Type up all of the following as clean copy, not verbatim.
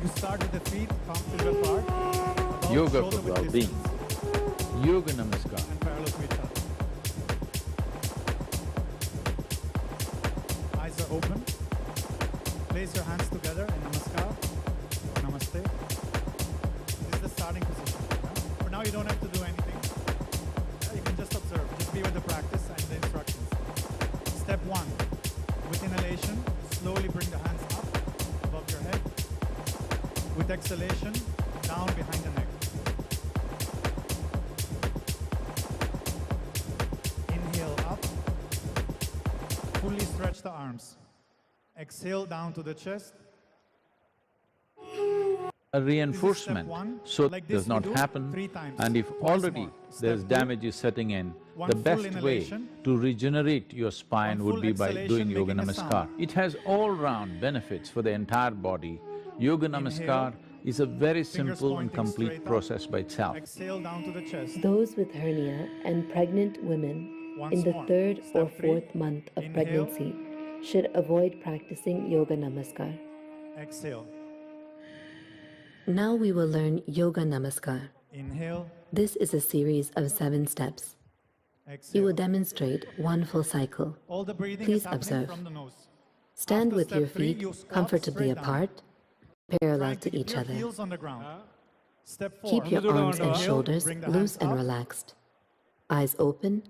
You start with the feet comfortably apart. About Yoga shoulder for width well-being. distance Yoga Namaskar. and parallel to each other. Eyes are open. Place your hands together in Namaskar or Namaste. This is the starting position. For now, you don't have to do anything. You can just observe. Just be with the practice and the instructions. Step 1. With inhalation, slowly bring the hands up above your head. With exhalation, down behind the neck. Inhale up. Fully stretch the arms. Exhale down to the chest. A reinforcement one. so Like it does this we not do happen, 3 times, and if twice already more. there's Step 2, damage is setting in, one the full best way inhalation, to regenerate your spine one would full be by exhalation, doing Yoga making a Namaskar. sound. It has all-round benefits for the entire body. Yoga Namaskar is a very fingers simple and pointing complete straight up. process by itself. Exhale down to the chest. Those with hernia and pregnant women Once in the more. 3rd or Step 3. 4th month of Inhale. pregnancy should avoid practicing Yoga Namaskar. Exhale. Now we will learn Yoga Namaskar. Inhale. This is a series of 7 steps. Exhale. You will demonstrate one full cycle. All the breathing Please is happening observe. from the nose. Stand After with step your 3, feet you squat comfortably straight down. apart, parallel Trying to keep each your other. heels on the ground. Step 4. Keep your arms and Inhale, shoulders bring the loose hands and up. relaxed. Eyes open.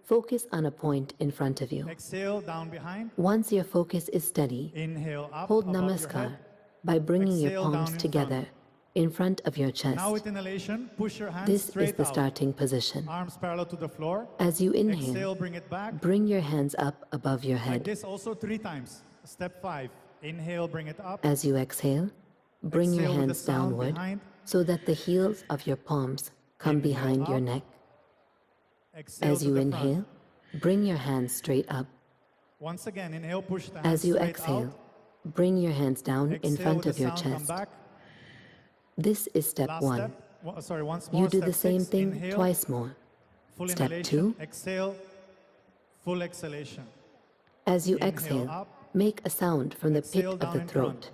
Focus on a point in front of you. Exhale down behind. Once your focus is steady, Inhale up hold above your Namaskar head. by bringing your Exhale down palms in together in front of your Now chest. with inhalation, push your hands This straight is the out. starting position. Arms parallel to the floor. As you Exhale, inhale, bring it back. bring your hands up above your Like head. this also 3 times. Step 5. Inhale, bring it up. As you exhale, bring your Exhale with the hands sound downward behind. so that the heels of your palms come Inhale behind your up. neck. Exhale As to you the inhale, front. bring your hands straight up. Once again, inhale, push the hands As you straight exhale, out. bring your hands down in Exhale front with of the your sound, come chest. back. This is step Last 1. step. Once more. You do Step the same 6. thing Inhale, twice more. full Step inhalation. 2. Exhale, full exhalation. As you Inhale exhale, up. make a sound from the pit Exhale of down the in throat. front.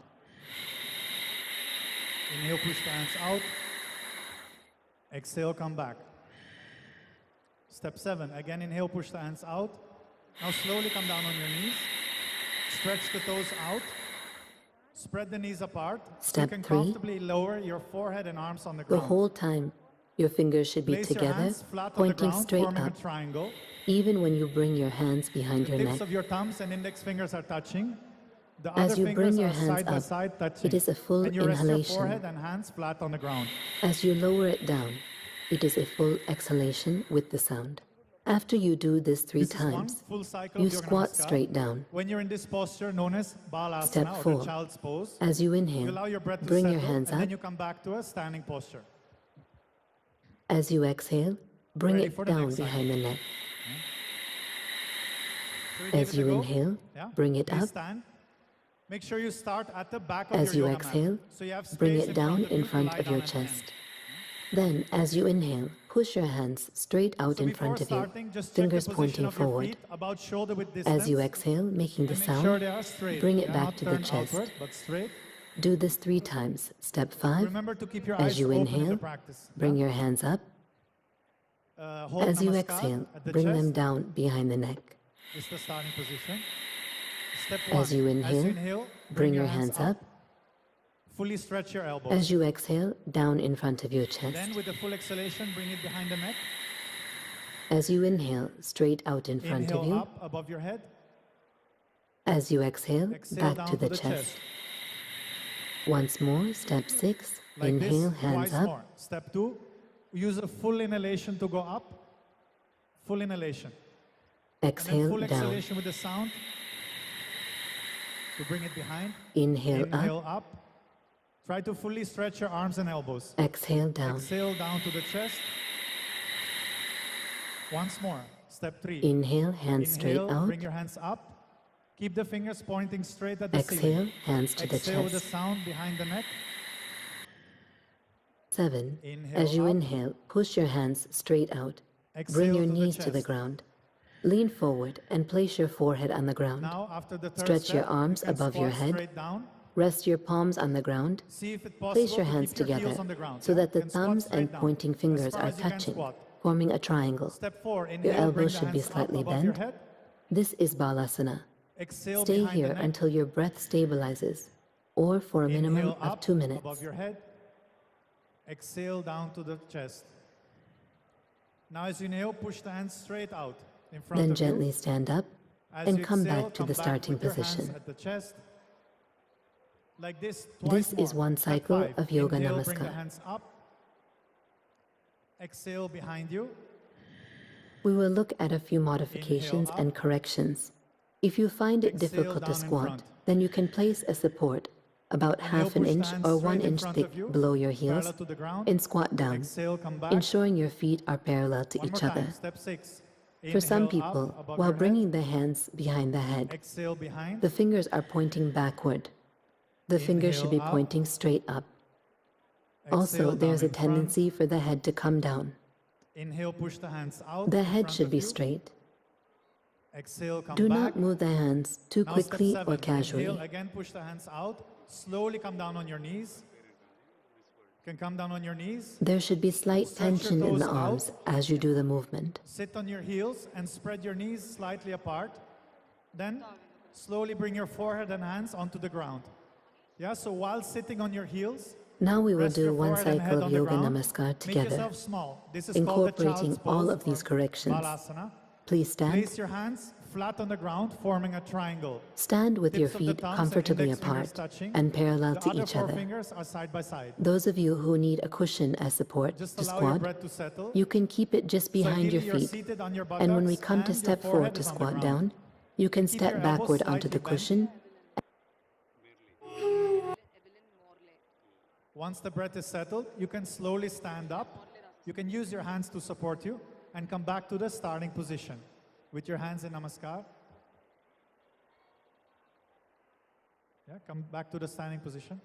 Inhale, push the hands out. Exhale, come back. Step 7. Again, inhale, push the hands out. Now slowly come down on your knees. Stretch the toes out. Spread the knees apart. So you Step can 3. comfortably lower your forehead and arms on the The ground. whole time, your fingers should be Place your together, hands flat on the pointing ground, straight forming up, a triangle. even when you bring your hands behind The your tips neck. of your thumbs and index fingers are touching. The As other you fingers bring your are hands side by up, side touching. it is a full and you rest your inhalation. forehead and hands flat on the ground. As you lower it down, it is a full exhalation with the sound. After you do this 3 This is one times, full cycle you of Yoga squat Namaskar. straight down. When you're in this posture known as Balasana Step or 4. the child's pose, As you you inhale, allow your breath to bring settle your hands and up. then you come back to a standing posture. As you exhale, bring Ready it for the down next cycle. behind the neck. So we give As it a you go. inhale, Yeah? bring it Please up. stand. Make sure you start at the back of As your you yoga exhale, mat. So you have space bring in it front down of in you to front lie of your down and chest. end. Then, as you inhale, push your hands straight out So in before front of you, starting, just check fingers the position pointing of your forward. feet about shoulder width distance. As you exhale, making the and make sure sound, they are straight. bring They it are back not to the turned chest. outward, but straight. Do this 3 times. Step 5. Remember to keep your As eyes you open in the inhale, practice. bring Yeah? your hands up. Hold As you Namaskar exhale, at the bring chest. them down behind the neck. This is the starting position. Step 1. As you inhale, bring your hands up. Fully stretch your elbows. As you exhale, down in front of your chest. Then with the full exhalation, bring it behind the neck. As you inhale, straight out in front Inhale of you. up above your head. As you exhale, Exhale back down to the chest. chest. Once more, step 6. Like Inhale, this, hands twice up. more. Step 2. Use a full inhalation to go up. Full inhalation. And then Exhale full down. exhalation with the sound to bring it behind. Inhale Inhale up. up. Try to fully stretch your arms and elbows. Exhale down. Exhale down to the chest. Once more. Step 3. Inhale, hands straight Inhale, out. bring your hands up. Keep the fingers pointing straight at the Exhale, ceiling. hands to the Exhale with the chest. sound behind the neck. 7. Inhale As you up. inhale, push your hands straight out. Exhale Bring your to knees to the chest. ground. Lean forward and place your forehead on the ground. Now, after the third Stretch step, your arms you can above your squat head. straight down. Rest your palms on the ground. See if it's possible Place your to hands keep your together heels on the ground, so yeah? that the And squat thumbs straight and down. pointing As fingers far are as you can touching, squat. forming a triangle. Step 4, Your inhale, elbows bring the should be hands up slightly above your bent. head. This is Balasana. Exhale Stay behind the here neck. until your breath stabilizes, or for a minimum Inhale of up 2 minutes. above your head. Exhale down to the chest. Now as you inhale, push the hands straight out in front Then of you. gently stand up As and you come exhale, back to come the back starting with your hands position. at the chest. Like this, twice This is more. one At cycle 5. of Yoga Inhale, bring the Namaskar. hands up. Exhale behind you. We will look at a few modifications Inhale and up. corrections. If you find it Exhale difficult to down in squat, front. then you can place a support about Inhale, half an push the inch hands or straight 1 in inch front thick of you, below your heels parallel to the ground. and squat down, Exhale, come back. ensuring your feet are parallel to One more each time. other. Step 6. For some Inhale people, up above while your bringing the hands behind the head. head, Exhale behind. the fingers are pointing backward. The fingers should be Inhale up. pointing straight up. Also, Exhale there's down a in front. tendency for the head to come down. Inhale, push the hands out. The in head front should of be you. straight. Exhale, come Do back. not move the hands too Now quickly step 7. or casually. Inhale, again push the hands out. Slowly come down on your knees. Can come down on your knees. There should be slight Stretch your tension in the toes arms out. as you do the movement. Sit on your heels and spread your knees slightly apart. Then slowly bring your forehead and hands onto the ground. Yeah, so while sitting on your heels, Now we will rest your do one forehead and head cycle of on the Yoga ground. Namaskar Make together, yourself small. This is called the incorporating child's all pose of these or corrections. Balasana. Please stand. Place your hands flat on the ground, forming a triangle. Stand with your Tips of the feet thumbs and comfortably index fingers apart touching. and parallel The to other each 4 other. fingers are side by side. Those of you who need a cushion as support Just to allow your squat, breath to settle. you can keep it just behind your So ideally, you're feet. seated on your And when we buttocks come to and step your 4 forehead to is on the squat ground. down, you can Keep your step elbows backward onto slightly the bent. cushion. Once the breath is settled, you can slowly stand up. You can use your hands to support you and come back to the starting position with your hands in Namaskar. Yeah, come back to the standing position.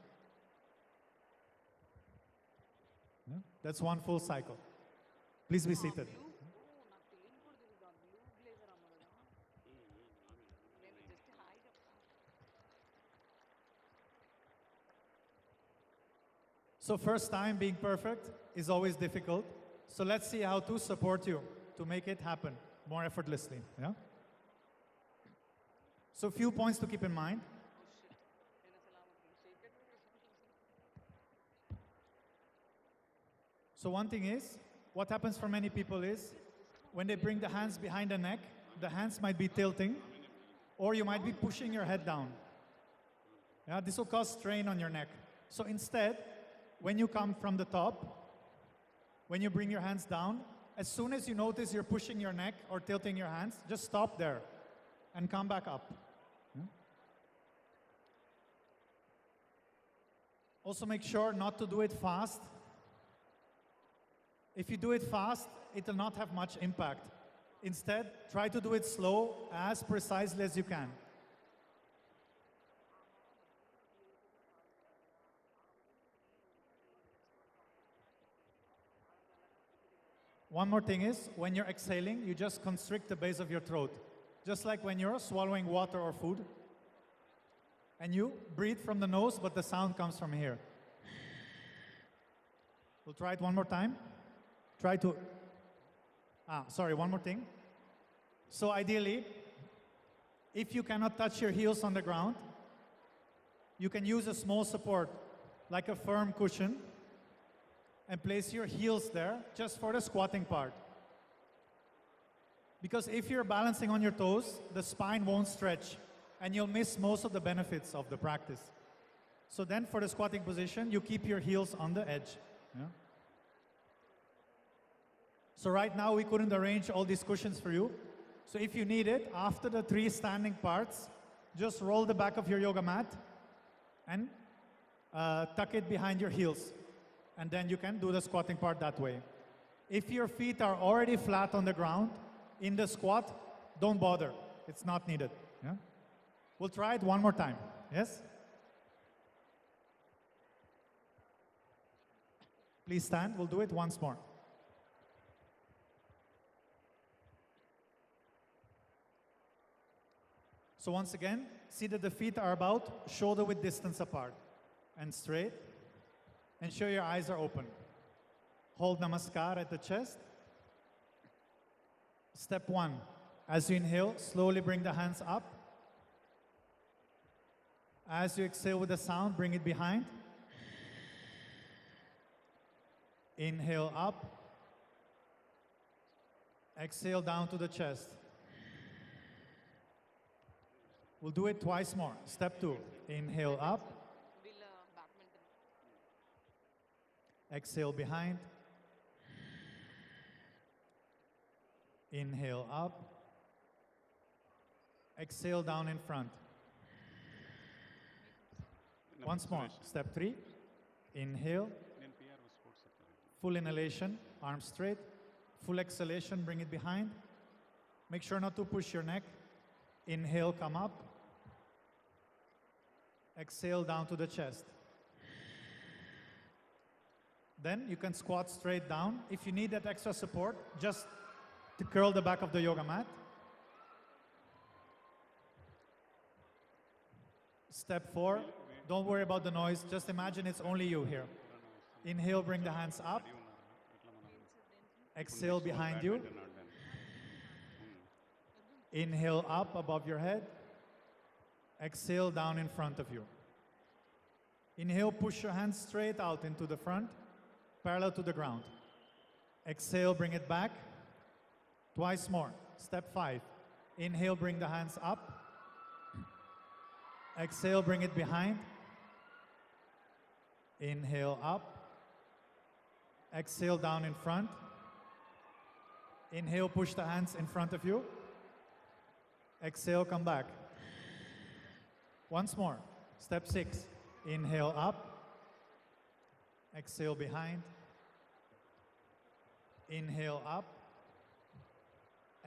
Yeah, that's one full cycle. Please be seated. So first time being perfect is always difficult. So let's see how to support you to make it happen more effortlessly. Yeah? So few points to keep in mind. So one thing is, what happens for many people is, when they bring the hands behind the neck, the hands might be tilting, or you might be pushing your head down. Yeah, this will cause strain on your neck. So instead, when you come from the top, when you bring your hands down, as soon as you notice you're pushing your neck or tilting your hands, just stop there and come back up. Yeah. Also make sure not to do it fast. If you do it fast, it will not have much impact. Instead, try to do it slow, as precisely as you can. One more thing is, when you're exhaling, you just constrict the base of your throat. Just like when you're swallowing water or food. And you breathe from the nose, but the sound comes from here. We'll try it one more time. Try to... one more thing. So ideally, if you cannot touch your heels on the ground, you can use a small support, like a firm cushion, and place your heels there just for the squatting part. Because if you're balancing on your toes, the spine won't stretch and you'll miss most of the benefits of the practice. So then for the squatting position, you keep your heels on the edge. Yeah? So right now we couldn't arrange all these cushions for you. So if you need it, after the 3 standing parts, just roll the back of your yoga mat and tuck it behind your heels. And then you can do the squatting part that way. If your feet are already flat on the ground, in the squat, don't bother. It's not needed. Yeah? We'll try it one more time. Yes? Please stand. We'll do it once more. So once again, see that the feet are about shoulder width distance apart and straight. Ensure your eyes are open. Hold Namaskar at the chest. Step 1. As you inhale, slowly bring the hands up. As you exhale with the sound, bring it behind. Inhale up. Exhale down to the chest. We'll do it twice more. Step 2. Inhale up. Exhale behind. Inhale up. Exhale down in front. Once more. Step 3. Inhale. Full inhalation, arms straight. Full exhalation, bring it behind. Make sure not to push your neck. Inhale, come up. Exhale down to the chest. Then you can squat straight down. If you need that extra support, just to curl the back of the yoga mat. Step 4, don't worry about the noise. Just imagine it's only you here. Inhale, bring the hands up. Exhale behind you. Inhale up above your head. Exhale down in front of you. Inhale, push your hands straight out into the front, parallel to the ground. Exhale, bring it back. Twice more. Step 5. Inhale, bring the hands up. Exhale, bring it behind. Inhale up. Exhale down in front. Inhale, push the hands in front of you. Exhale, come back. Once more. Step 6. Inhale up. Exhale behind. Inhale up.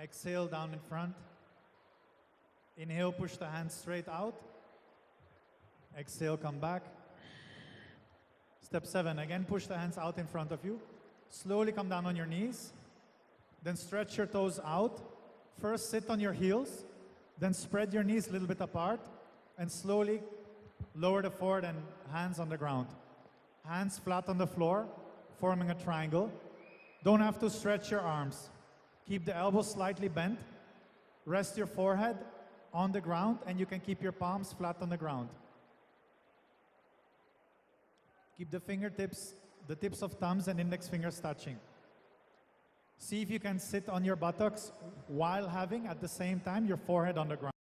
Exhale down in front. Inhale, push the hands straight out. Exhale, come back. Step 7, again push the hands out in front of you. Slowly come down on your knees. Then stretch your toes out. First sit on your heels. Then spread your knees a little bit apart. And slowly lower the forehead and hands on the ground. Hands flat on the floor, forming a triangle. Don't have to stretch your arms. Keep the elbows slightly bent. Rest your forehead on the ground, and you can keep your palms flat on the ground. Keep the fingertips, the tips of thumbs and index fingers touching. See if you can sit on your buttocks while having, at the same time, your forehead on the ground.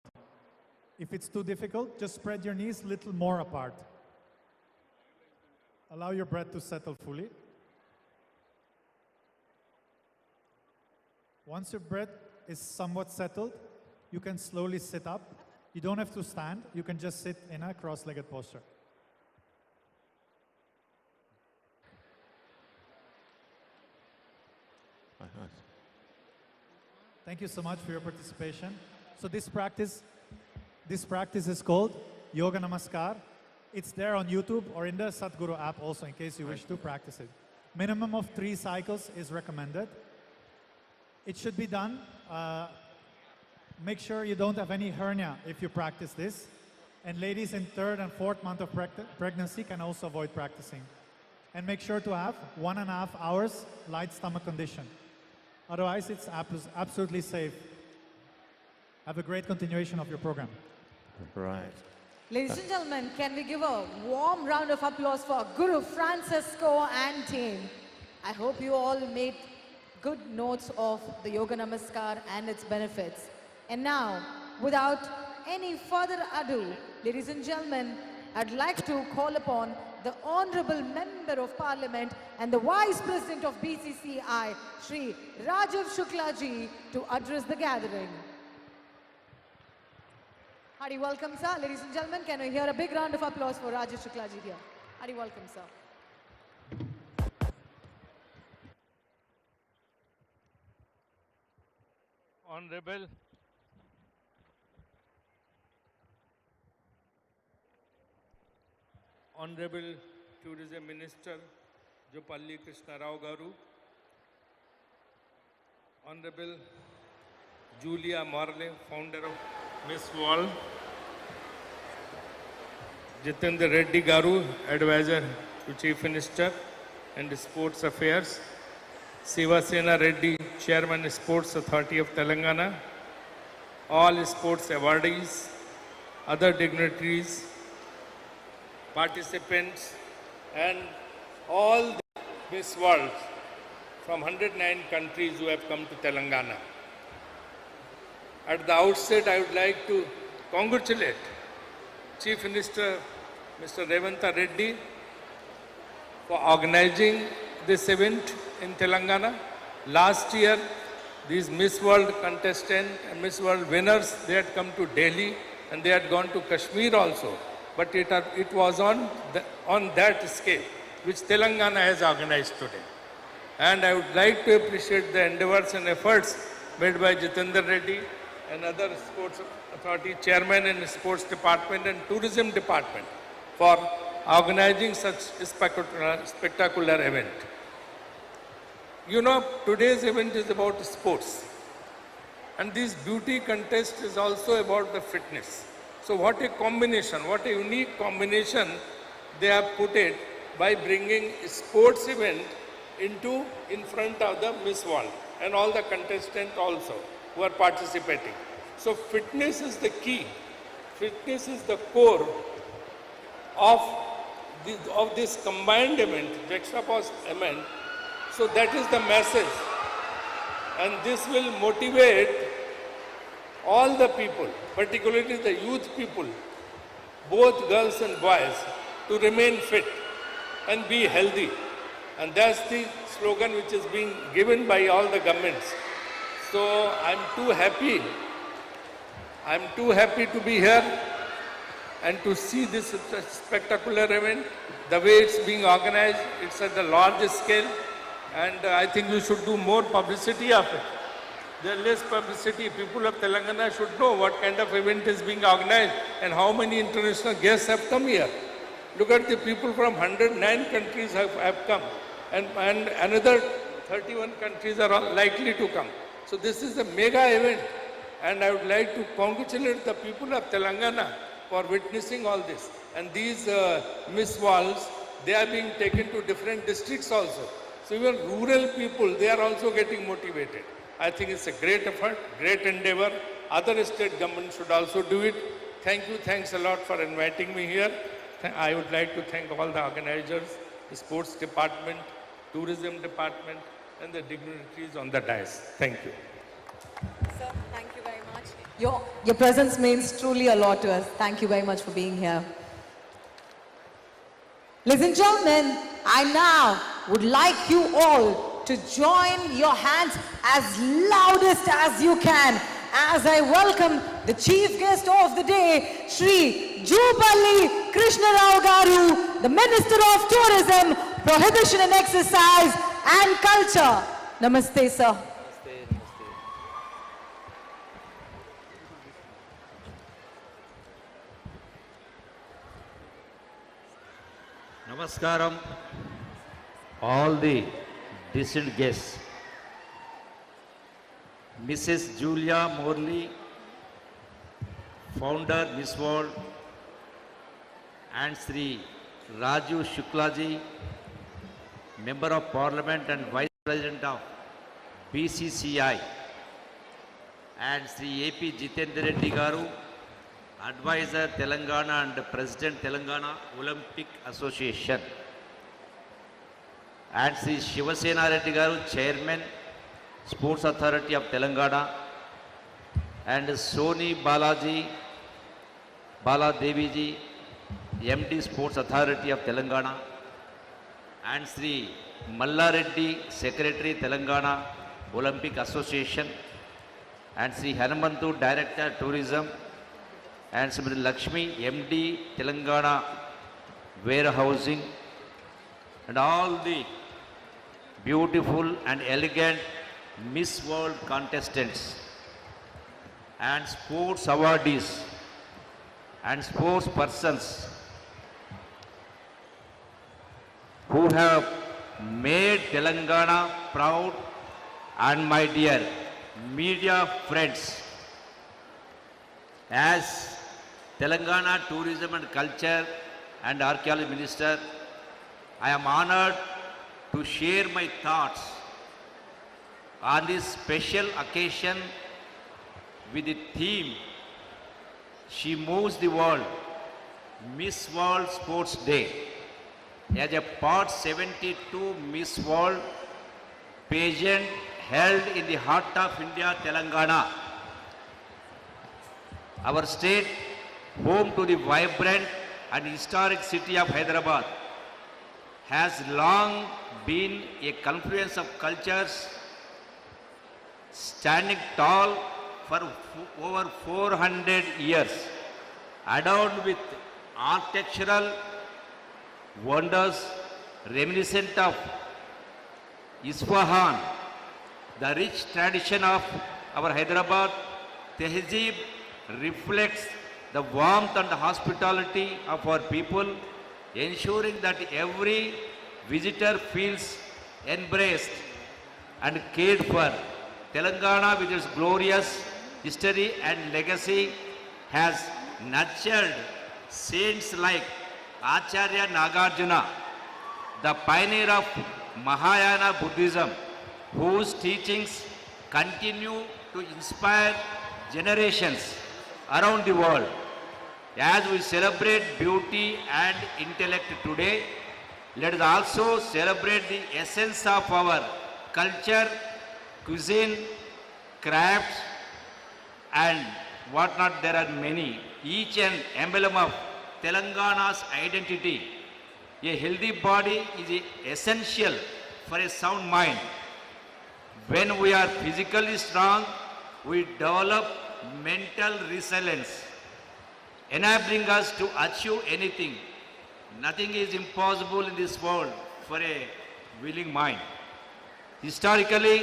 If it's too difficult, just spread your knees a little more apart. Allow your breath to settle fully. Once your breath is somewhat settled, you can slowly sit up. You don't have to stand. You can just sit in a cross-legged posture. Thank you so much for your participation. So this practice is called Yoga Namaskar. It's there on YouTube or in the Sadhguru app also, in case you wish to practice it. Minimum of 3 cycles is recommended. It should be done. Make sure you don't have any hernia if you practice this. And ladies in 3rd and 4th month of pregnancy can also avoid practicing. And make sure to have 1.5 hours light stomach condition. Otherwise, it's absolutely safe. Have a great continuation of your program. Right. Ladies and gentlemen, can we give a warm round of applause for Guru Francisco and team? I hope you all made good notes of the Yoga Namaskar and its benefits. And now, without any further ado, ladies and gentlemen, I'd like to call upon the Honorable Member of Parliament and the Vice President of BCCI, Shri Rajiv Shukla ji, to address the gathering. Hearty welcome, sir. Ladies and gentlemen, can we hear a big round of applause for Rajiv Shukla ji here? Hearty welcome, sir. Honorable Tourism Minister Jopalli Krishna Rao Garu, Honorable Julia Marley, founder of Miss World, Jitendra Reddy Garu, Advisor to Chief Minister and Sports Affairs, Sivasena Reddy, Chairman Sports Authority of Telangana, all sports awardees, other dignitaries, participants, and all the Miss World from 109 countries who have come to Telangana. At the outset, I would like to congratulate Chief Minister Mr. Revanta Reddy for organizing this event in Telangana. Last year, these Miss World contestants and Miss World winners, they had come to Delhi and they had gone to Kashmir also. But it was on that scale, which Telangana has organized today. And I would like to appreciate the endeavors and efforts made by Jitendra Reddy and other sports authority chairman in sports department and tourism department for organizing such a spectacular event. You know, today's event is about sports. And this beauty contest is also about the fitness. So what a combination, what a unique combination they have put it by bringing a sports event in front of the Miss World and all the contestants also who are participating. So fitness is the key. Fitness is the core of this combined event, juxtaposed event. So that is the message. And this will motivate all the people, particularly the youth people, both girls and boys, to remain fit and be healthy. And that's the slogan which is being given by all the governments. So I'm too happy to be here and to see this spectacular event. The way it's being organized, it's at the largest scale. And I think we should do more publicity of it. There is less publicity. People of Telangana should know what kind of event is being organized and how many international guests have come here. Look at the people from 109 countries have come. And another 31 countries are all likely to come. So this is a mega event. And I would like to congratulate the people of Telangana for witnessing all this. And these Miss Worlds, they are being taken to different districts also. So even rural people, they are also getting motivated. I think it's a great effort, great endeavor. Other state governments should also do it. Thank you, thanks a lot for inviting me here. I would like to thank all the organizers, the sports department, tourism department, and the dignitaries on the dais. Thank you. Sir, thank you very much. Your presence means truly a lot to us. Thank you very much for being here. Ladies and gentlemen, I now would like you all to join your hands as loudest as you can as I welcome the chief guest of the day, Shri Gachibowli Krishnarao Garu, the Minister of Tourism, Prohibition and Exercise and Culture. Namaste, sir. Namaskaram, all the distant guests. Mrs. Julia Morley, founder Miss World, and Sri Raju Shuklaji, Member of Parliament and Vice President of BCCI, and Sri A.P. Jitendra Reddy Garu, Advisor Telangana and President Telangana Olympic Association, and Sri Sivasena Reddy Garu, Chairman Sports Authority of Telangana, and Soni Bala Devi ji, MD Sports Authority of Telangana, and Sri Malla Reddy, Secretary Telangana Olympic Association, and Sri Hanumantu, Director Tourism, and Srimati Lakshmi, MD Telangana Warehousing, and all the beautiful and elegant Miss World contestants and sports awardees and sports persons who have made Telangana proud, and my dear media friends As Telangana Tourism and Culture and Archaeology Minister, I am honored to share my thoughts on this special occasion with the theme, She Moves the World, Miss World Sports Day. As a part 72 Miss World pageant held in the heart of India, Telangana, our state, home to the vibrant and historic city of Hyderabad, has long been a confluence of cultures standing tall for over 400 years, adorned with architectural wonders reminiscent of Isfahan. The rich tradition of our Hyderabad tehzeeb reflects the warmth and hospitality of our people, ensuring that every visitor feels embraced and cared for. Telangana, with its glorious history and legacy, has nurtured saints like Acharya Nagarjuna, the pioneer of Mahayana Buddhism, whose teachings continue to inspire generations around the world. As we celebrate beauty and intellect today, let us also celebrate the essence of our culture, cuisine, crafts, and whatnot. There are many, each an emblem of Telangana's identity. A healthy body is essential for a sound mind. When we are physically strong, we develop mental resilience, enabling us to achieve anything. Nothing is impossible in this world for a willing mind. Historically,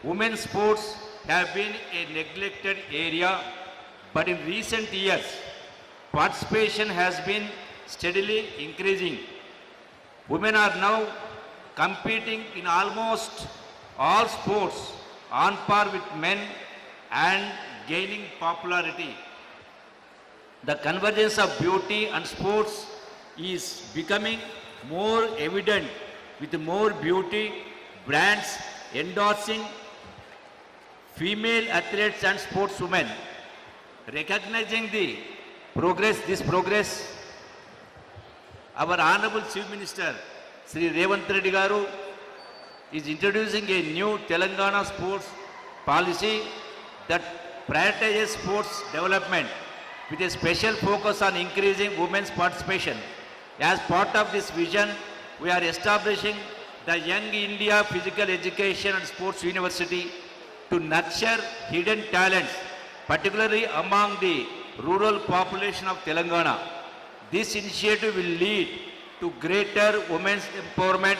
women's sports have been a neglected area, but in recent years, participation has been steadily increasing. Women are now competing in almost all sports on par with men and gaining popularity. The convergence of beauty and sports is becoming more evident, with more beauty brands endorsing female athletes and sportswomen. Recognizing this progress, our Honorable Chief Minister, Sri Revanth Reddy Garu, is introducing a new Telangana sports policy that prioritizes sports development with a special focus on increasing women's participation. As part of this vision, we are establishing the Young India Physical Education and Sports University to nurture hidden talents, particularly among the rural population of Telangana. This initiative will lead to greater women's empowerment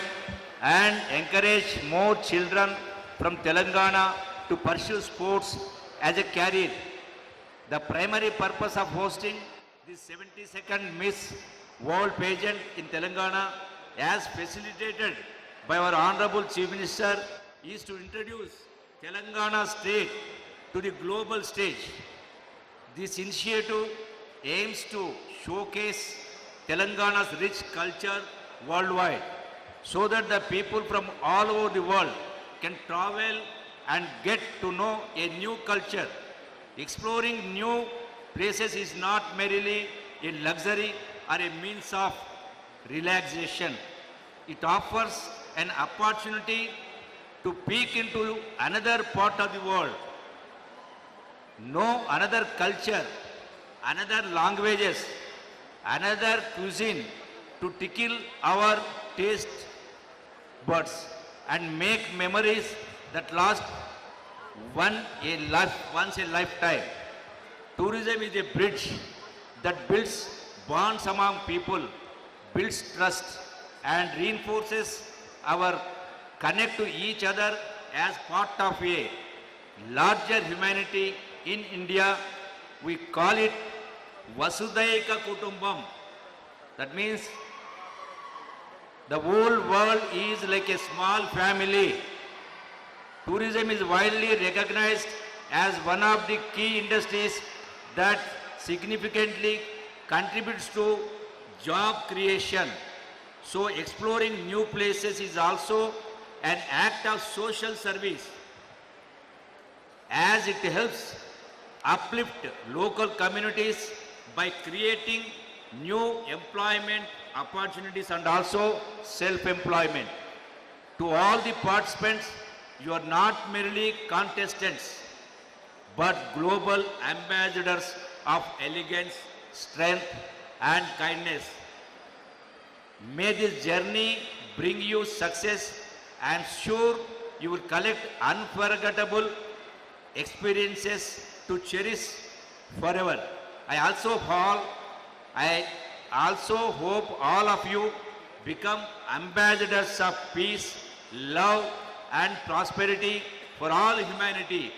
and encourage more children from Telangana to pursue sports as a career. The primary purpose of hosting this 72nd Miss World pageant in Telangana, as facilitated by our Honorable Chief Minister, is to introduce Telangana state to the global stage. This initiative aims to showcase Telangana's rich culture worldwide, so that the people from all over the world can travel and get to know a new culture. Exploring new places is not merely a luxury or a means of relaxation. It offers an opportunity to peek into another part of the world, know another culture, another languages, another cuisine, to tickle our taste buds and make memories that last once a lifetime. Tourism is a bridge that builds bonds among people, builds trust, and reinforces our connect to each other as part of a larger humanity. In India, we call it Vasudaika Kutumbam. That means the whole world is like a small family. Tourism is widely recognized as one of the key industries that significantly contributes to job creation. So exploring new places is also an act of social service, as it helps uplift local communities by creating new employment opportunities and also self-employment. To all the participants, you are not merely contestants, but global ambassadors of elegance, strength, and kindness. May this journey bring you success. I am sure you will collect unforgettable experiences to cherish forever. I also hope all of you become ambassadors of peace, love, and prosperity for all humanity.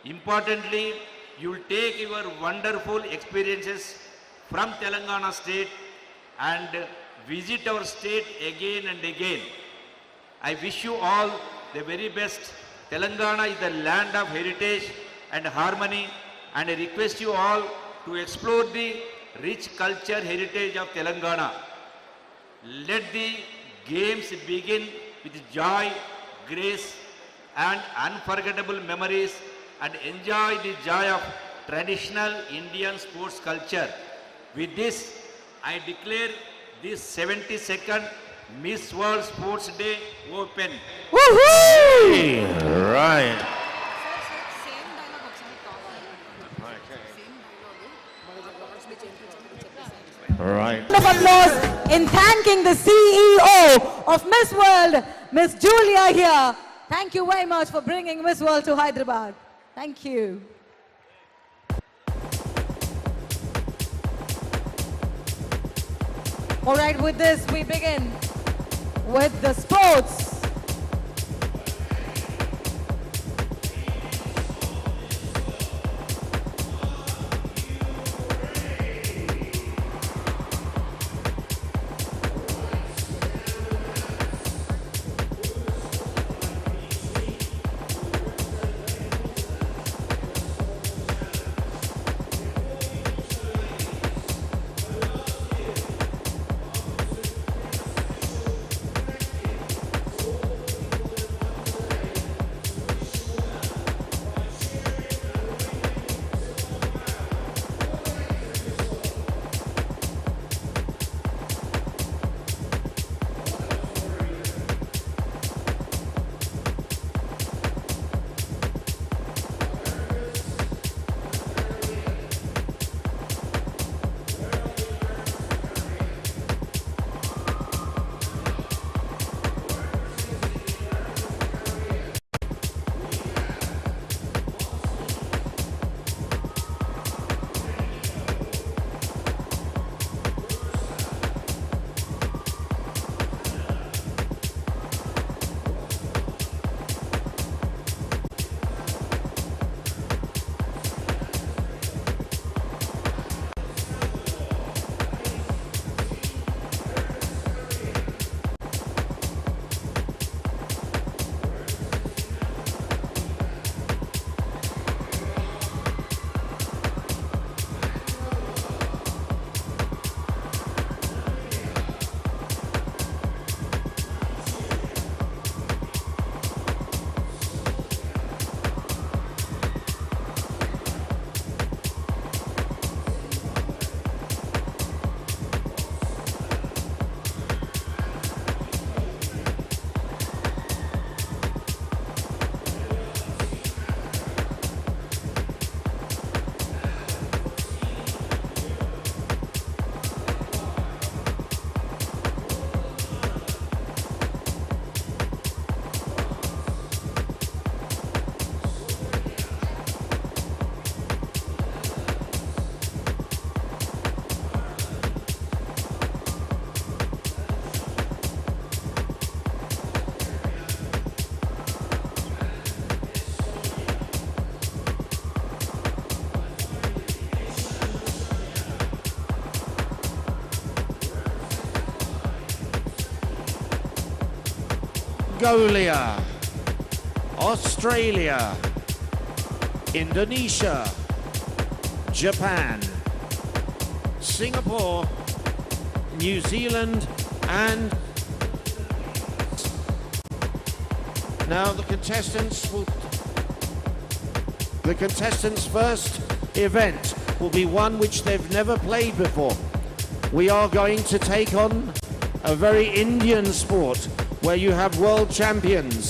Importantly, you will take your wonderful experiences from Telangana state and visit our state again and again. I wish you all the very best. Telangana is the land of heritage and harmony, and I request you all to explore the rich culture heritage of Telangana. Let the games begin with joy, grace, and unforgettable memories, and enjoy the joy of traditional Indian sports culture. With this, I declare this 72nd Miss World Sports Day open. Woohoo! Right. Right. Round of applause in thanking the CEO of Miss World, Miss Julia here. Thank you very much for bringing Miss World to Hyderabad. Thank you. All right, with this we begin with the sports. Mongolia, Australia, Indonesia, Japan, Singapore, New Zealand, and now the contestants' first event will be one which they've never played before. We are going to take on a very Indian sport where you have world champions.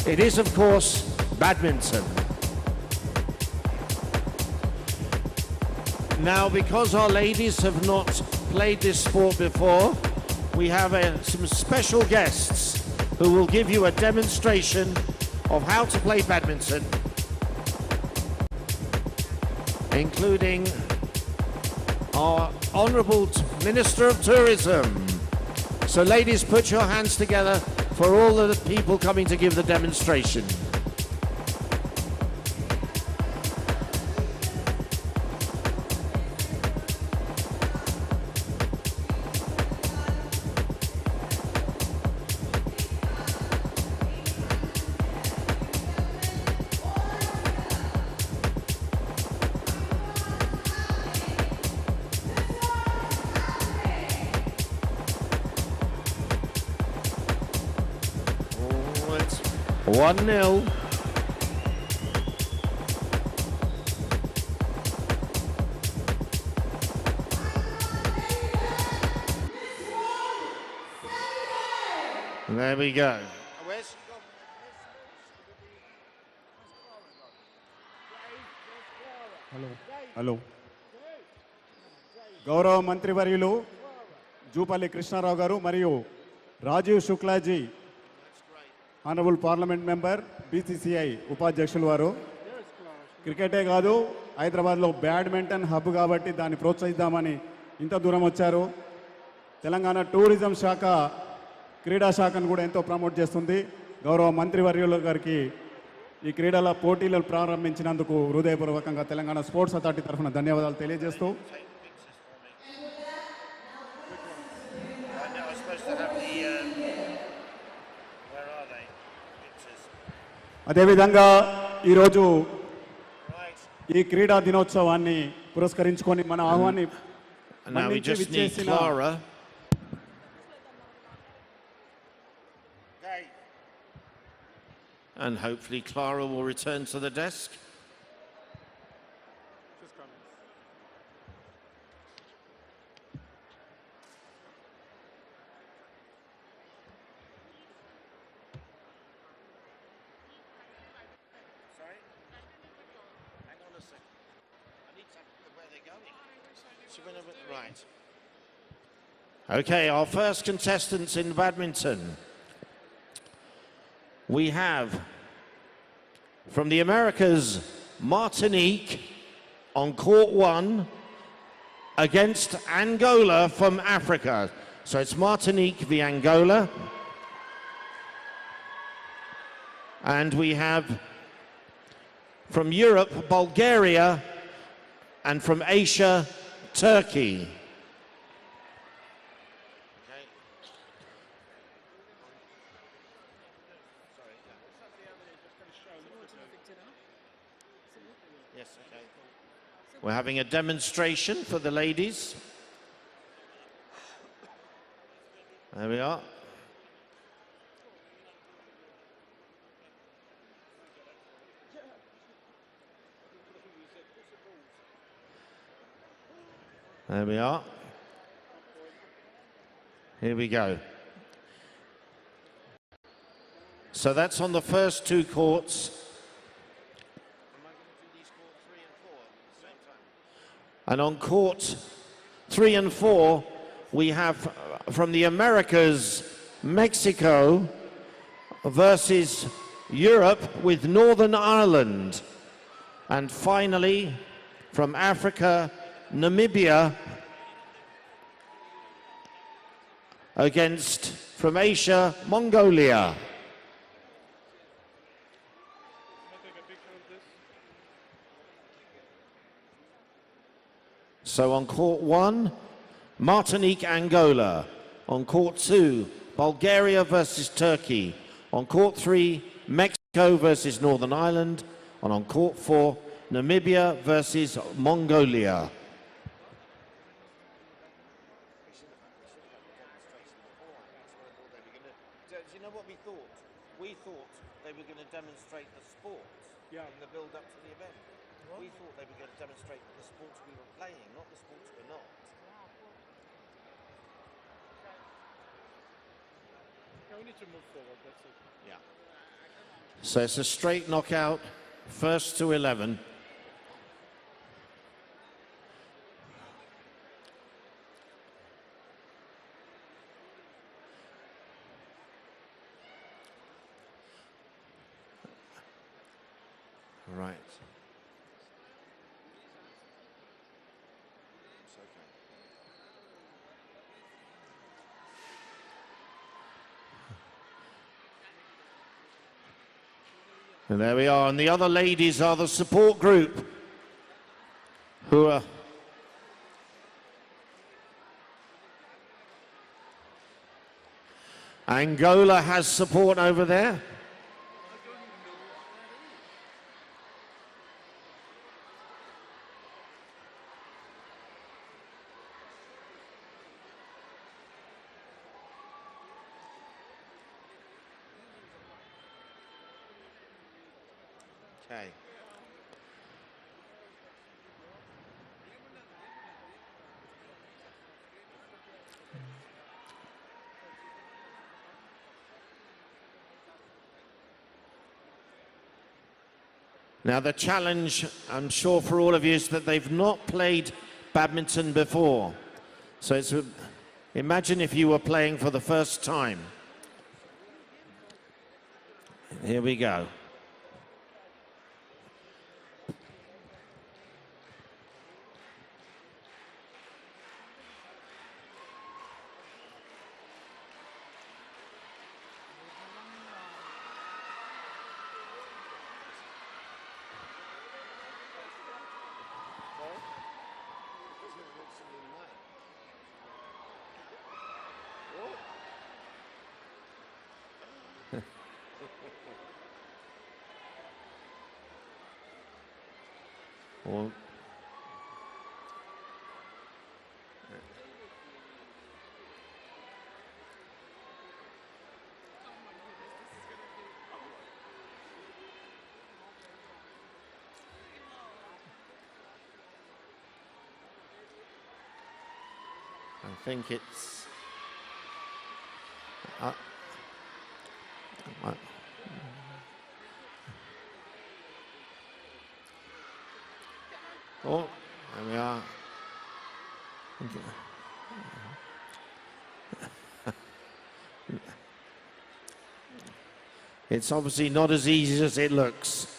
It is, of course, badminton. Now, because our ladies have not played this sport before, we have some special guests who will give you a demonstration of how to play badminton, including our Honourable Minister of Tourism. So ladies, put your hands together for all of the people coming to give the demonstration. It's 1-0. There we go. Hello గౌరవ మంత్రివర్యులు జూపల్లి కృష్ణారావు గారు మరియు Rajiv Shukla ji honourable parliament member BCCI ఉపాధ్యక్షులు వారు క్రికెటే కాదు హైదరాబాద్లో badminton hub కాబట్టి దాన్ని ప్రోత్సహిద్దామని ఇంత దూరం వచ్చారు. తెలంగాణ టూరిజం శాఖ క్రీడా శాఖను కూడా ఎంతో ప్రమోట్ చేస్తుంది. గౌరవ మంత్రివర్యుల గారికి ఈ క్రీడల పోటీలు ప్రారంభించినందుకు హృదయపూర్వకంగా తెలంగాణ స్పోర్ట్స్ అథారిటీ తరఫున ధన్యవాదాలు తెలియజేస్తూ అదేవిధంగా ఈరోజు ఈ క్రీడా దినోత్సవాన్ని పురస్కరించుకొని మన ఆహ్వాన్ని విచ్చేసిన and hopefully Clara will return to the desk. Sorry? Hang on a second. I need to know where they're going. Right. Okay, our first contestants in badminton. We have from the Americas, Martinique on court 1 against Angola from Africa. So it's Martinique v Angola. And we have from Europe, Bulgaria, and from Asia, Turkey. Yes, okay. We're having a demonstration for the ladies. There we are. There we are. Here we go. So that's on the first two courts. And on court 3 and 4, we have from the Americas, Mexico versus Europe with Northern Ireland. And finally, from Africa, Namibia against, from Asia, Mongolia. So on court 1, Martinique, Angola. On court 2, Bulgaria versus Turkey. On court 3, Mexico versus Northern Ireland. And on court 4, Namibia versus Mongolia. Do you know what we thought? We thought they were going to demonstrate the sport in the build-up to the event. We thought they were going to demonstrate the sports we were playing, not the sports we're not. We need to move forward, that's it. Yeah. So it's a straight knockout, first to 11. Right. And there we are, and the other ladies are the support group who are Angola has support over there. Okay. Now the challenge, I'm sure for all of you, is that they've not played badminton before. So it's imagine if you were playing for the first time. Here we go. Well, I think it's oh, there we are. It's obviously not as easy as it looks.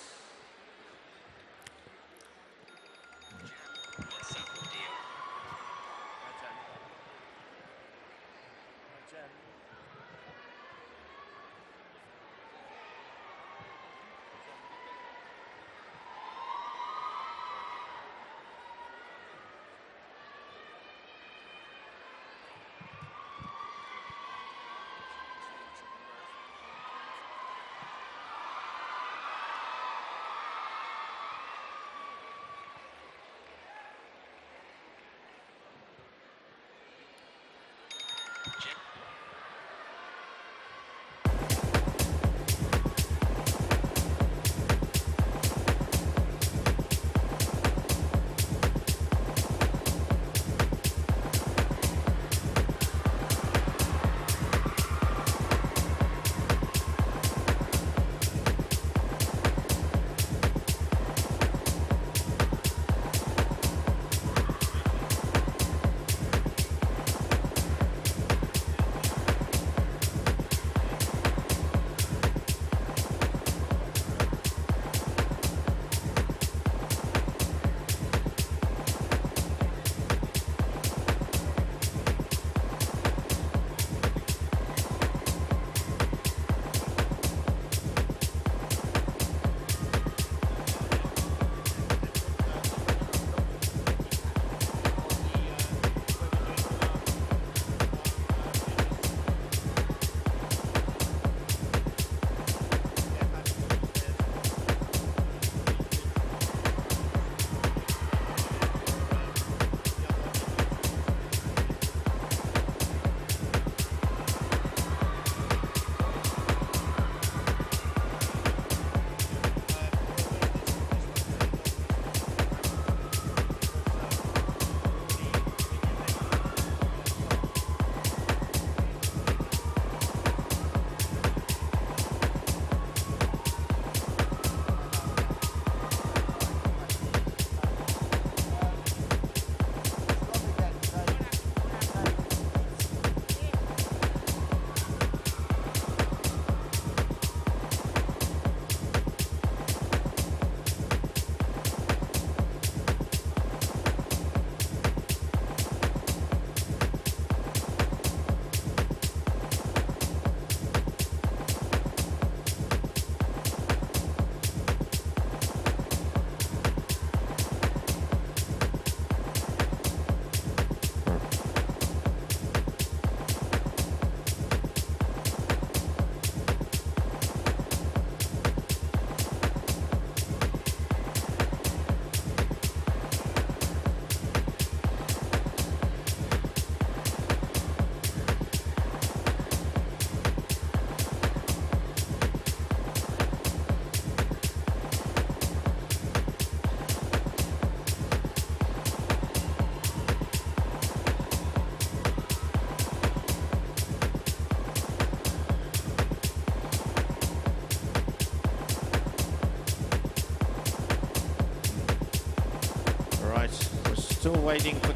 Still waiting for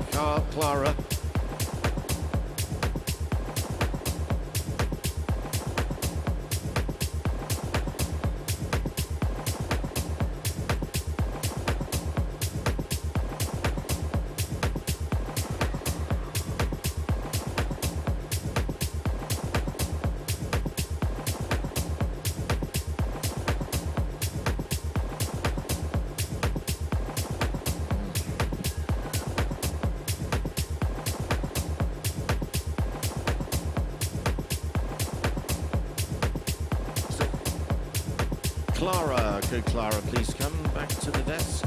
Clara. Clara, could Clara please come back to the desk?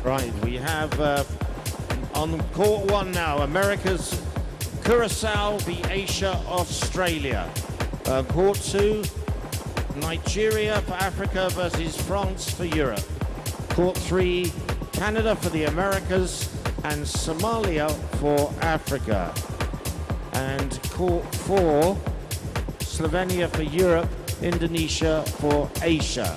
Right, we have on court one now, America's Curacao v Asia, Australia. Court two, Nigeria for Africa versus France for Europe. Court three, Canada for the Americas and Somalia for Africa. And court four, Slovenia for Europe, Indonesia for Asia.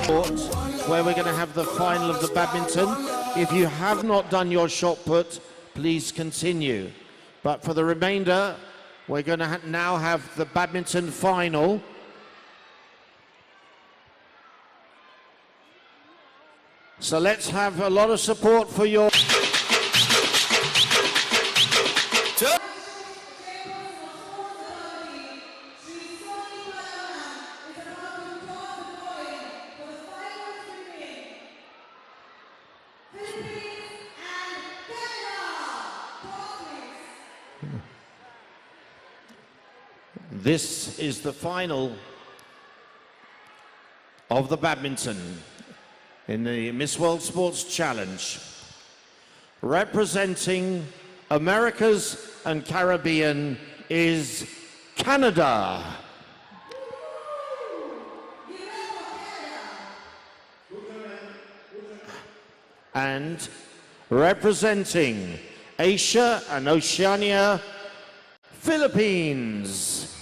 court where we're going to have the final of the badminton. If you have not done your shot put, please continue. But for the remainder, we're going to now have the badminton final. So let's have a lot of support for your... This is the final of the badminton in the Miss World Sports Challenge. Representing Americas and Caribbean is Canada. And representing Asia and Oceania, Philippines.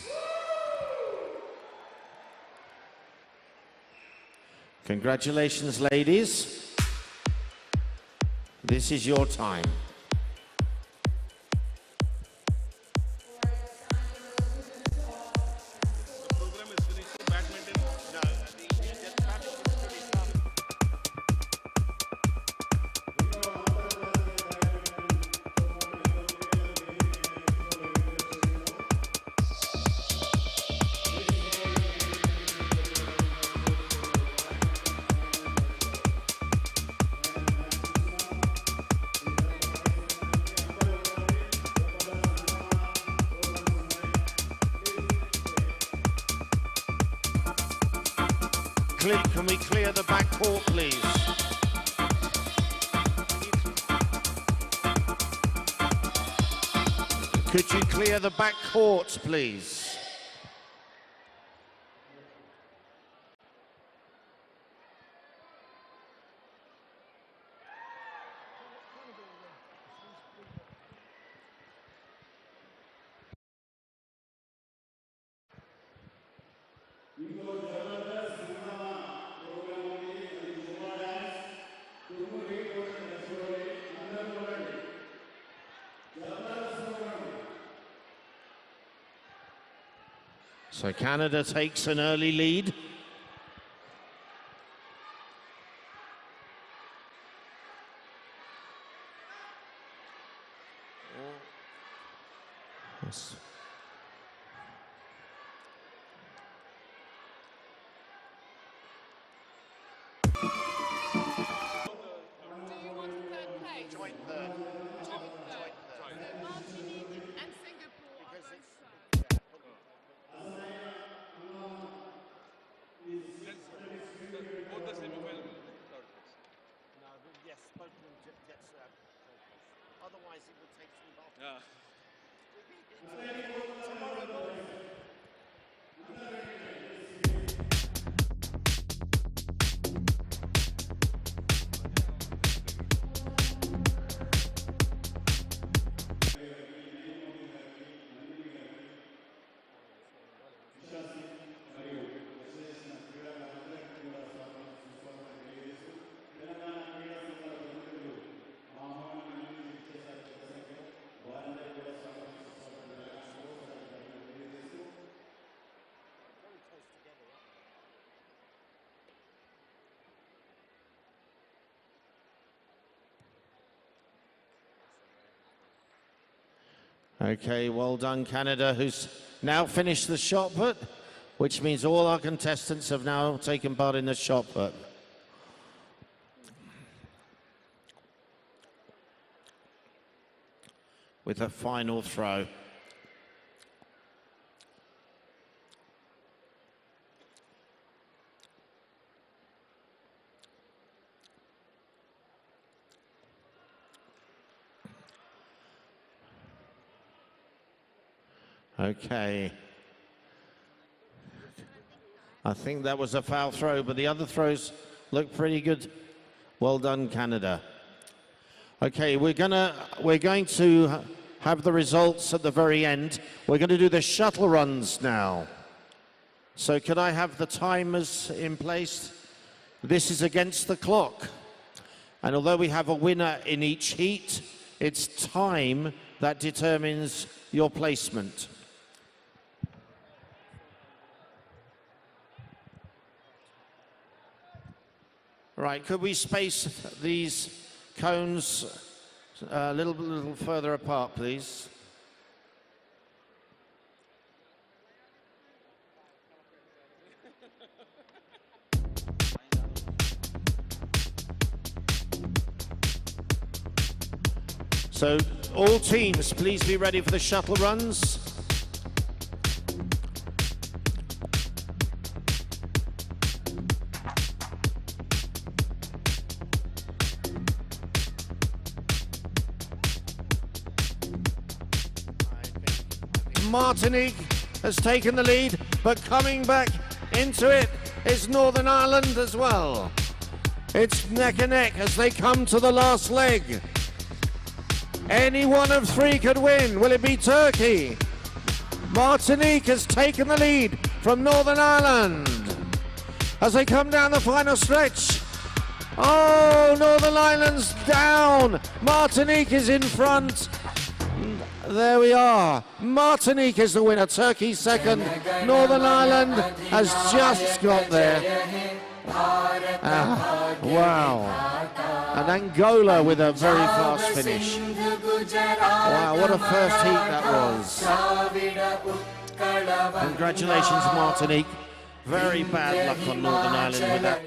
Congratulations, ladies. This is your time. Can we clear the back court, please? Could you clear the back court, please? So Canada takes an early lead. Yes. Otherwise it will take too long. Okay, well done, Canada, who's now finished the shot put, which means all our contestants have now taken part in the shot put. With a final throw. Okay. I think that was a foul throw, but the other throws look pretty good. Well done, Canada. Okay, we're going to have the results at the very end. We're going to do the shuttle runs now. So could I have the timers in place? This is against the clock. And although we have a winner in each heat, it's time that determines your placement. Right, could we space these cones a little further apart, please? So, all teams, please be ready for the shuttle runs. Martinique has taken the lead, but coming back into it is Northern Ireland as well. It's neck and neck as they come to the last leg. Any one of three could win. Will it be Turkey? Martinique has taken the lead from Northern Ireland as they come down the final stretch. Oh, Northern Ireland's down. Martinique is in front. There we are. Martinique is the winner. Turkey second. Northern Ireland has just got there. Wow. And Angola with a very fast finish. Wow, what a first heat that was. Congratulations, Martinique. Very bad luck on Northern Ireland with that.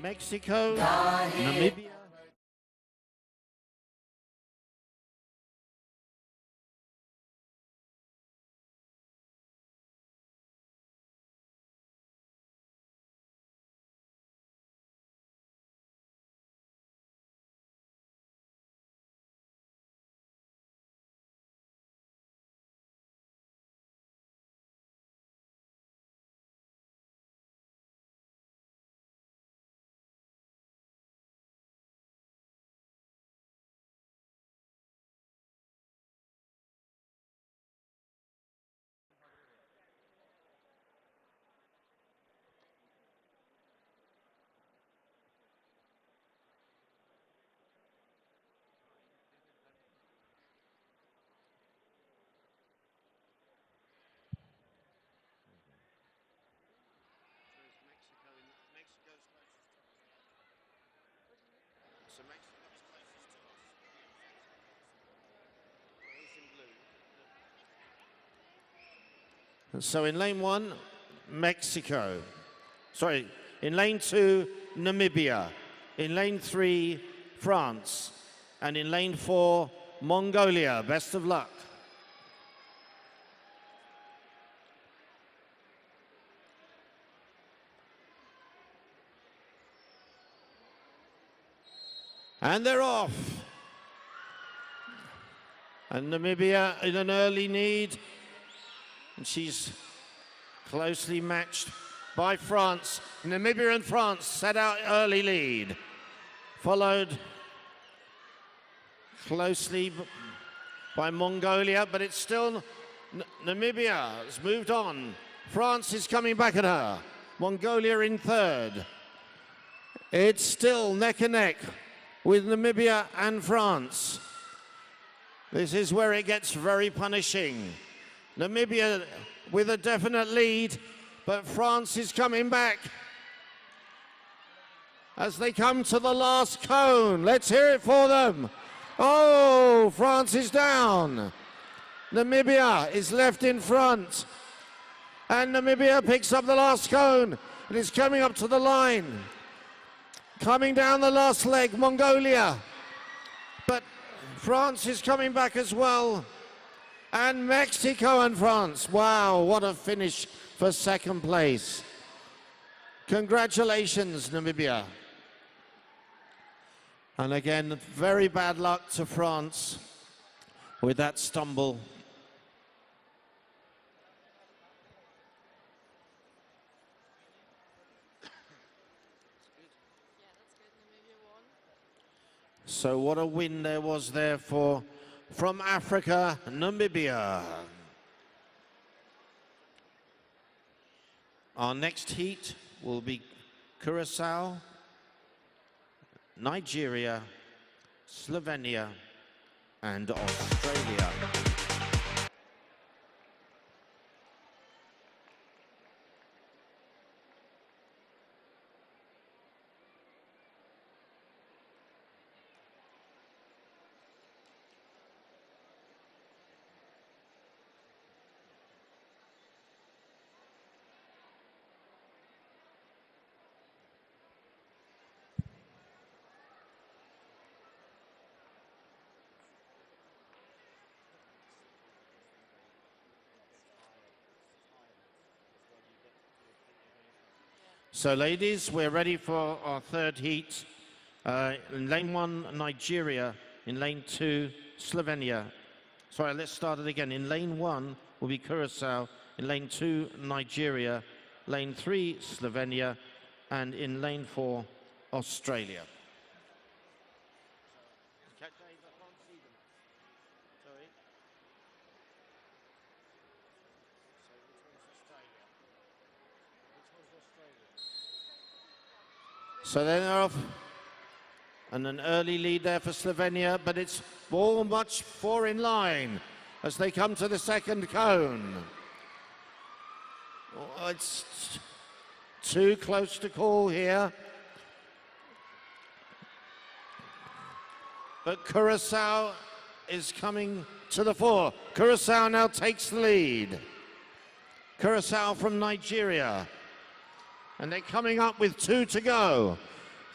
Mexico, Namibia. So in lane one, Mexico. Sorry, in lane two, Namibia. In lane three, France. And in lane four, Mongolia. Best of luck. And they're off. And Namibia in an early lead. And she's closely matched by France. Namibia and France set out early lead. Followed closely by Mongolia, but it's still Namibia has moved on. France is coming back at her. Mongolia in third. It's still neck and neck with Namibia and France. This is where it gets very punishing. Namibia with a definite lead, but France is coming back as they come to the last cone. Let's hear it for them. Oh, France is down. Namibia is left in front. And Namibia picks up the last cone and is coming up to the line. Coming down the last leg, Mongolia. But France is coming back as well. And Mexico and France. Wow, what a finish for second place. Congratulations, Namibia. And again, very bad luck to France with that stumble. So what a win there was there from Africa, Namibia. Our next heat will be Curacao, Nigeria, Slovenia, and Australia. So ladies, we're ready for our third heat. In lane 1, Nigeria. In lane 2, Slovenia. Sorry, let's start it again. In lane 1 will be Curacao. In lane 2, Nigeria. Lane 3, Slovenia. And in lane 4, Australia. So they're off, and an early lead there for Slovenia, but it's all much four in line as they come to the second cone. Oh, it's too close to call here. But Curacao is coming to the fore. Curacao now takes the lead. Curacao from Nigeria. And they're coming up with 2 to go.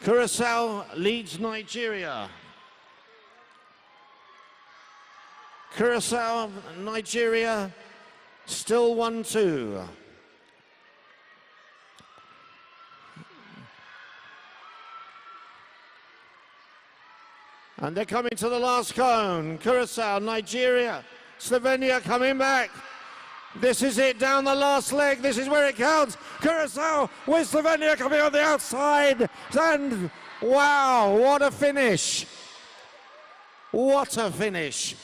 Curacao leads Nigeria. Curacao, Nigeria, still 1-2. And they're coming to the last cone. Curacao, Nigeria, Slovenia coming back. This is it, down the last leg. This is where it counts. Curacao with Slovenia coming on the outside. And wow, what a finish. What a finish.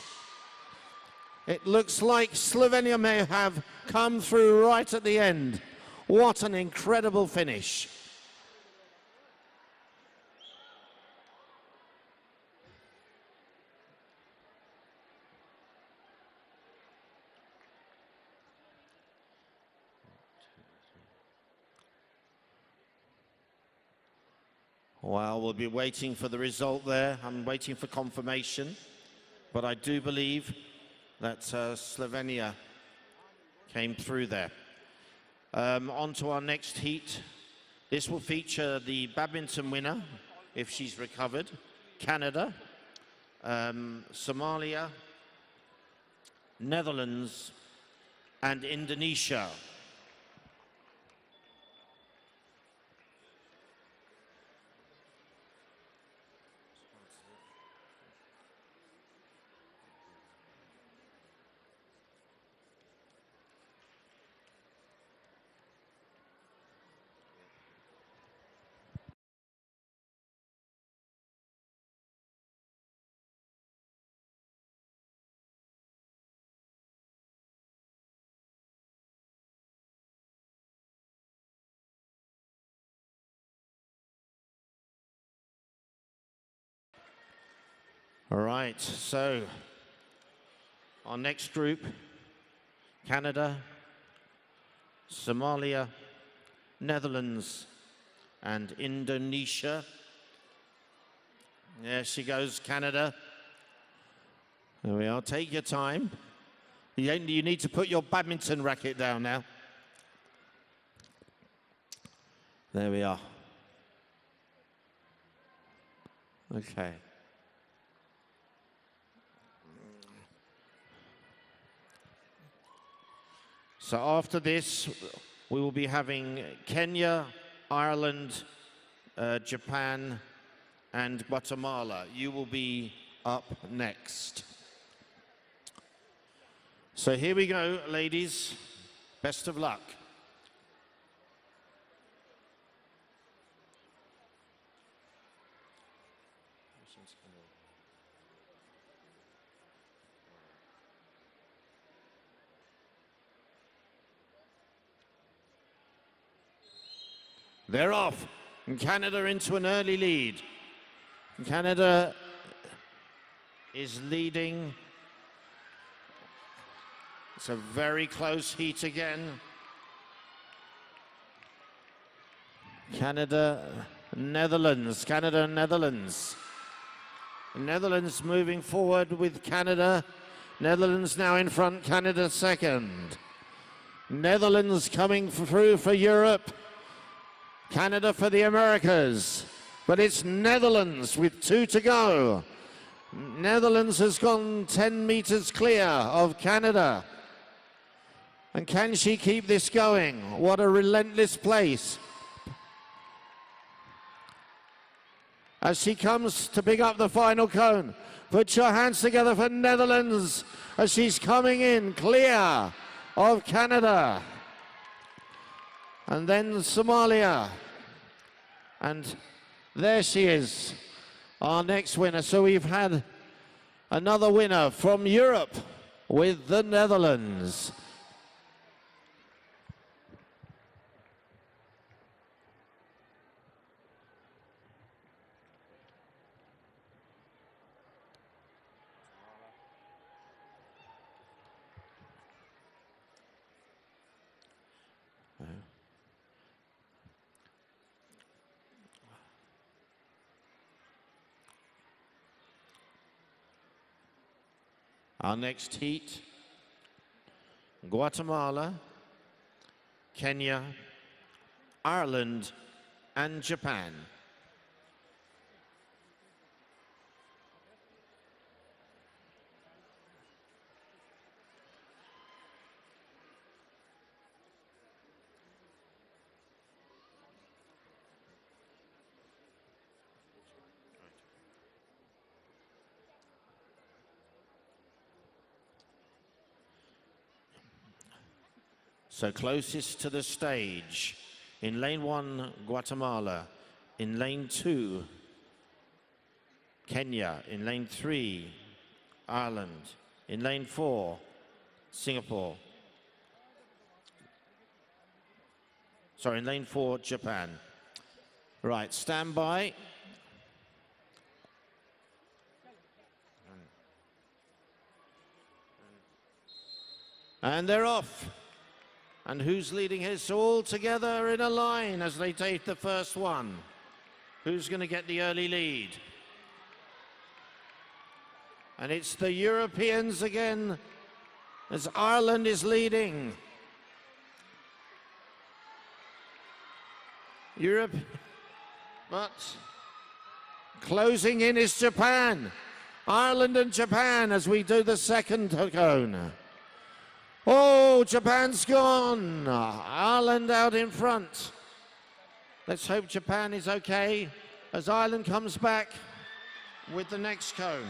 It looks like Slovenia may have come through right at the end. What an incredible finish. Well, we'll be waiting for the result there. I'm waiting for confirmation. But I do believe that Slovenia came through there. On to our next heat. This will feature the badminton winner, if she's recovered, Canada, Somalia, Netherlands, and Indonesia. All right, so our next group, Canada, Somalia, Netherlands, and Indonesia. There she goes, Canada. There we are, take your time. You need to put your badminton racket down now. There we are. Okay. So after this, we will be having Kenya, Ireland, Japan, and Guatemala. You will be up next. So here we go, ladies. Best of luck. They're off. And Canada into an early lead. Canada is leading. It's a very close heat again. Canada, Netherlands. Canada, Netherlands. Netherlands moving forward with Canada. Netherlands now in front, Canada second. Netherlands coming through for Europe. Canada for the Americas. But it's Netherlands with 2 to go. Netherlands has gone 10 meters clear of Canada. And can she keep this going? What a relentless pace. As she comes to pick up the final cone. Put your hands together for Netherlands as she's coming in clear of Canada. And then Somalia. And there she is, our next winner. So we've had another winner from Europe with the Netherlands. Our next heat, Guatemala, Kenya, Ireland, and Japan. So closest to the stage, in lane 1, Guatemala, in lane 2, Kenya, in lane 3, Ireland, in lane 4, Singapore. Sorry, in lane 4, Japan. Right, stand by. And they're off. And who's leading us all together in a line as they take the first one? Who's going to get the early lead? And it's the Europeans again, as Ireland is leading. Europe, but closing in is Japan. Ireland and Japan as we do the second cone. Oh, Japan's gone. Ireland out in front. Let's hope Japan is okay as Ireland comes back with the next cone.